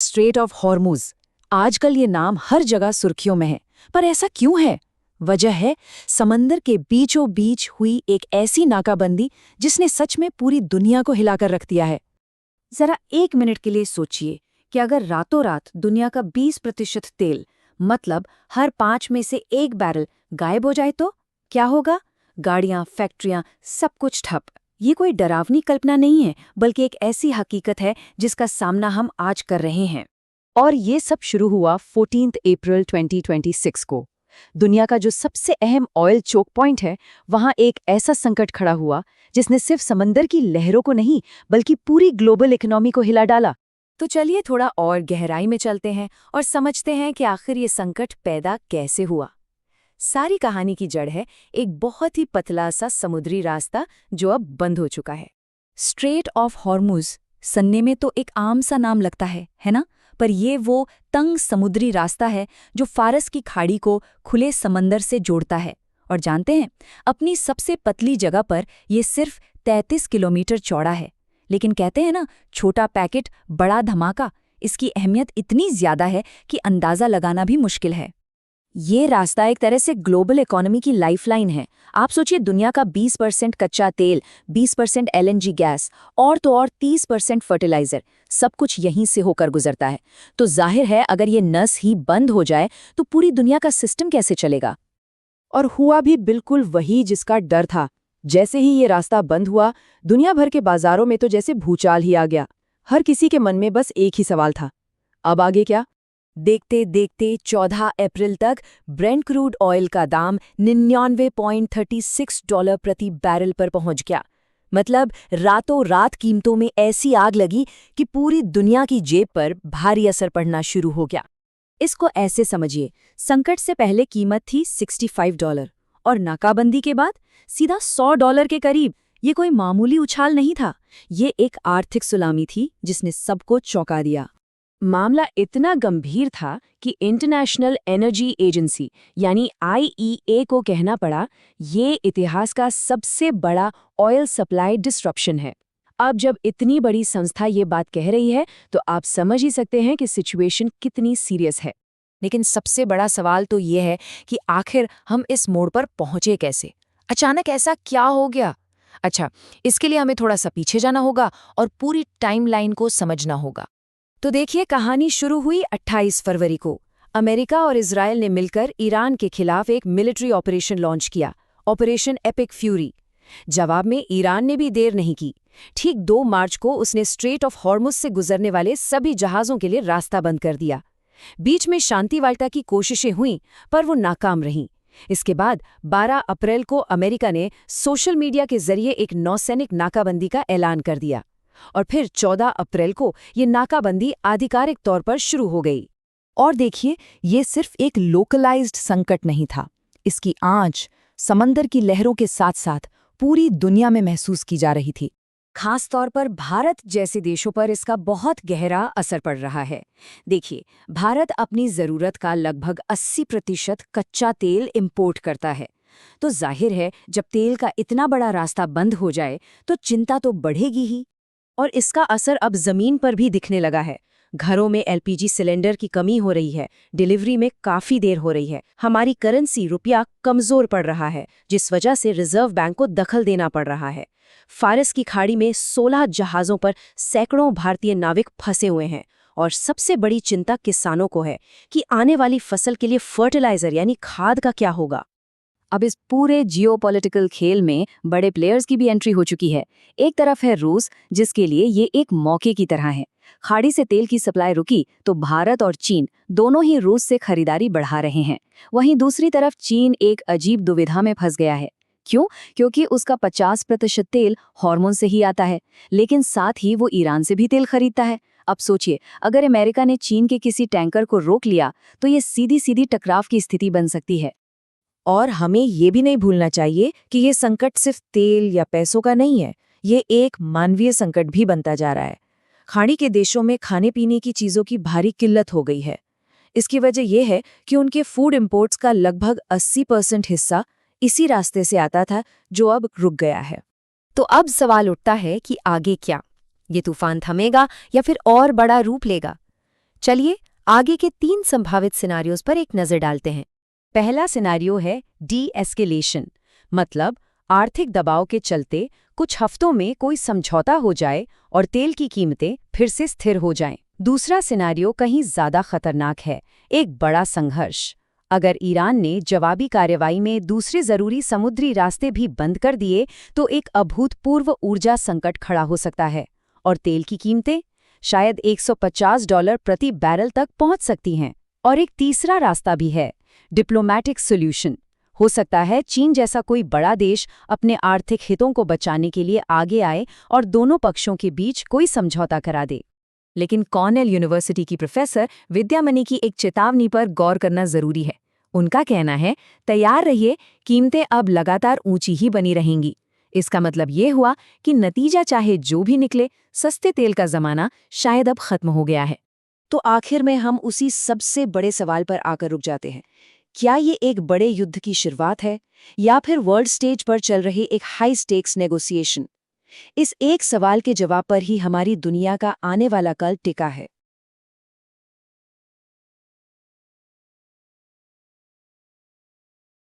Straight of Hormuz. आजकल ये नाम हर जगह सुर्खियों में है, पर ऐसा क्यों है? वजह है समंदर के बीचों बीच हुई एक ऐसी नाकाबंदी जिसने सच में पूरी दुनिया को हिलाकर रख दिया है। जरा एक मिनट के लिए सोचिए कि अगर रातों रात दुनिया का 20% तेल, मतलब हर 5 में से एक बैरल गायब हो जाए तो क्या होगा? गाड़ियां, फैक्ट्रियां, सब कुछ ठप। ये कोई डरावनी कल्पना नहीं है, बल्कि एक ऐसी हकीकत है जिसका सामना हम आज कर रहे हैं। और ये सब शुरू हुआ 14 अप्रैल 2026 को। दुनिया का जो सबसे अहम ऑयल चोक पॉइंट है, वहां एक ऐसा संकट खड़ा हुआ जिसने सिर्फ समंदर की लहरों को नहीं, बल्कि पूरी ग्लोबल इकोनॉमी को हिला डाला। तो चलिए थोड़ा और गहराई में चलते हैं और समझते हैं कि आखिर ये संकट पैदा कैसे हुआ। सारी कहानी की जड़ है एक बहुत ही पतला सा समुद्री रास्ता जो अब बंद हो चुका है। स्ट्रेट ऑफ हॉर्मुज सुनने में तो एक आम सा नाम लगता है ना? पर ये वो तंग समुद्री रास्ता है जो फारस की खाड़ी को खुले समंदर से जोड़ता है। और जानते हैं, अपनी सबसे पतली जगह पर ये सिर्फ 33 किलोमीटर चौड़ा है। लेकिन कहते हैं ना, छोटा पैकेट बड़ा धमाका। इसकी अहमियत इतनी ज्यादा है कि अंदाजा लगाना भी मुश्किल है। ये रास्ता एक तरह से ग्लोबल इकोनॉमी की लाइफलाइन है। आप सोचिए, दुनिया का 20% कच्चा तेल, 20% एलएनजी गैस और तो और 30% फर्टिलाइजर, सब कुछ यहीं से होकर गुजरता है। तो जाहिर है, अगर ये नस ही बंद हो जाए तो पूरी दुनिया का सिस्टम कैसे चलेगा? और हुआ भी बिल्कुल वही जिसका डर था। जैसे ही ये रास्ता बंद हुआ, दुनिया भर के बाजारों में तो जैसे भूचाल ही आ गया। हर किसी के मन में बस एक ही सवाल था, अब आगे क्या? देखते देखते 14 अप्रैल तक ब्रेंट क्रूड ऑयल का दाम $99.36 प्रति बैरल पर पहुंच गया। मतलब रातों रात कीमतों में ऐसी आग लगी कि पूरी दुनिया की जेब पर भारी असर पड़ना शुरू हो गया। इसको ऐसे समझिए, संकट से पहले कीमत थी $65 और नाकाबंदी के बाद सीधा $100 के करीब। ये कोई मामूली उछाल नहीं था, ये एक आर्थिक सुनामी थी जिसने सबको चौंका दिया। मामला इतना गंभीर था कि इंटरनेशनल एनर्जी एजेंसी यानी IEA को कहना पड़ा, ये इतिहास का सबसे बड़ा ऑयल सप्लाई डिस्ट्रप्शन है। अब जब इतनी बड़ी संस्था ये बात कह रही है तो आप समझ ही सकते हैं कि सिचुएशन कितनी सीरियस है। लेकिन सबसे बड़ा सवाल तो ये है कि आखिर हम इस मोड़ पर पहुंचे कैसे? अचानक ऐसा क्या हो गया? अच्छा, इसके लिए हमें थोड़ा सा पीछे जाना होगा और पूरी टाइमलाइन को समझना होगा। तो देखिए, कहानी शुरू हुई 28 फरवरी को। अमेरिका और इजराइल ने मिलकर ईरान के खिलाफ एक मिलिट्री ऑपरेशन लॉन्च किया, ऑपरेशन एपिक फ्यूरी। जवाब में ईरान ने भी देर नहीं की। ठीक 2 मार्च को उसने स्ट्रेट ऑफ हॉर्मुज से गुजरने वाले सभी जहाज़ों के लिए रास्ता बंद कर दिया। बीच में शांति वार्ता की कोशिशें हुईं, पर वो नाकाम रहीं। इसके बाद 12 अप्रैल को अमेरिका ने सोशल मीडिया के जरिए एक नौसैनिक नाकाबंदी का ऐलान कर दिया। और फिर 14 अप्रैल को ये नाकाबंदी आधिकारिक तौर पर शुरू हो गई। और देखिए, ये सिर्फ एक लोकलाइज्ड संकट नहीं था। इसकी आंच समंदर की लहरों के साथ साथ पूरी दुनिया में महसूस की जा रही थी। खास तौर पर भारत जैसे देशों पर इसका बहुत गहरा असर पड़ रहा है। देखिए, भारत अपनी ज़रूरत का लगभग 80% कच्चा तेल इंपोर्ट करता है। तो जाहिर है, जब तेल का इतना बड़ा रास्ता बंद हो जाए तो चिंता तो बढ़ेगी ही। और इसका असर अब जमीन पर भी दिखने लगा है। घरों में LPG सिलेंडर की कमी हो रही है, डिलीवरी में काफी देर हो रही है, हमारी करेंसी रुपया कमजोर पड़ रहा है, जिस वजह से रिजर्व बैंक को दखल देना पड़ रहा है। फारस की खाड़ी में 16 जहाज़ों पर सैकड़ों भारतीय नाविक फंसे हुए हैं। और सबसे बड़ी चिंता किसानों को है कि आने वाली फसल के लिए फर्टिलाइजर यानी खाद का क्या होगा। अब इस पूरे जियोपॉलिटिकल खेल में बड़े प्लेयर्स की भी एंट्री हो चुकी है। एक तरफ है रूस, जिसके लिए ये एक मौके की तरह है। खाड़ी से तेल की सप्लाई रुकी तो भारत और चीन दोनों ही रूस से खरीदारी बढ़ा रहे हैं। वहीं दूसरी तरफ चीन एक अजीब दुविधा में फंस गया है। क्यों? क्योंकि उसका 50% तेल हॉर्मोन से ही आता है, लेकिन साथ ही वो ईरान से भी तेल खरीदता है। अब सोचिए, अगर अमेरिका ने चीन के किसी टैंकर को रोक लिया तो ये सीधी सीधी टकराव की स्थिति बन सकती है। और हमें ये भी नहीं भूलना चाहिए कि ये संकट सिर्फ तेल या पैसों का नहीं है, ये एक मानवीय संकट भी बनता जा रहा है। खाड़ी के देशों में खाने पीने की चीज़ों की भारी किल्लत हो गई है। इसकी वजह यह है कि उनके फूड इंपोर्ट्स का लगभग 80% हिस्सा इसी रास्ते से आता था, जो अब रुक गया है। तो अब सवाल उठता है कि आगे क्या? ये तूफान थमेगा या फिर और बड़ा रूप लेगा? चलिए आगे के 3 संभावित सिनारियोज पर एक नज़र डालते हैं। पहला सिनारियो है डी-एस्केलेशन, मतलब आर्थिक दबाव के चलते कुछ हफ्तों में कोई समझौता हो जाए और तेल की कीमतें फिर से स्थिर हो जाएं। दूसरा सिनारियो कहीं ज़्यादा खतरनाक है, एक बड़ा संघर्ष। अगर ईरान ने जवाबी कार्रवाई में दूसरे ज़रूरी समुद्री रास्ते भी बंद कर दिए तो एक अभूतपूर्व ऊर्जा संकट खड़ा हो सकता है और तेल की कीमतें शायद $150 प्रति बैरल तक पहुंच सकती हैं। और एक तीसरा रास्ता भी है, डिप्लोमैटिक सॉल्यूशन। हो सकता है चीन जैसा कोई बड़ा देश अपने आर्थिक हितों को बचाने के लिए आगे आए और दोनों पक्षों के बीच कोई समझौता करा दे। लेकिन कॉर्नेल यूनिवर्सिटी की प्रोफेसर विद्यामणि की एक चेतावनी पर गौर करना जरूरी है। उनका कहना है, तैयार रहिए, कीमतें अब लगातार ऊंची ही बनी रहेंगी। इसका मतलब ये हुआ कि नतीजा चाहे जो भी निकले, सस्ते तेल का जमाना शायद अब खत्म हो गया है। तो आखिर में हम उसी सबसे बड़े सवाल पर आकर रुक जाते हैं। क्या ये एक बड़े युद्ध की शुरुआत है या फिर वर्ल्ड स्टेज पर चल रहे एक हाई स्टेक्स नेगोशिएशन? इस एक सवाल के जवाब पर ही हमारी दुनिया का आने वाला कल टिका है।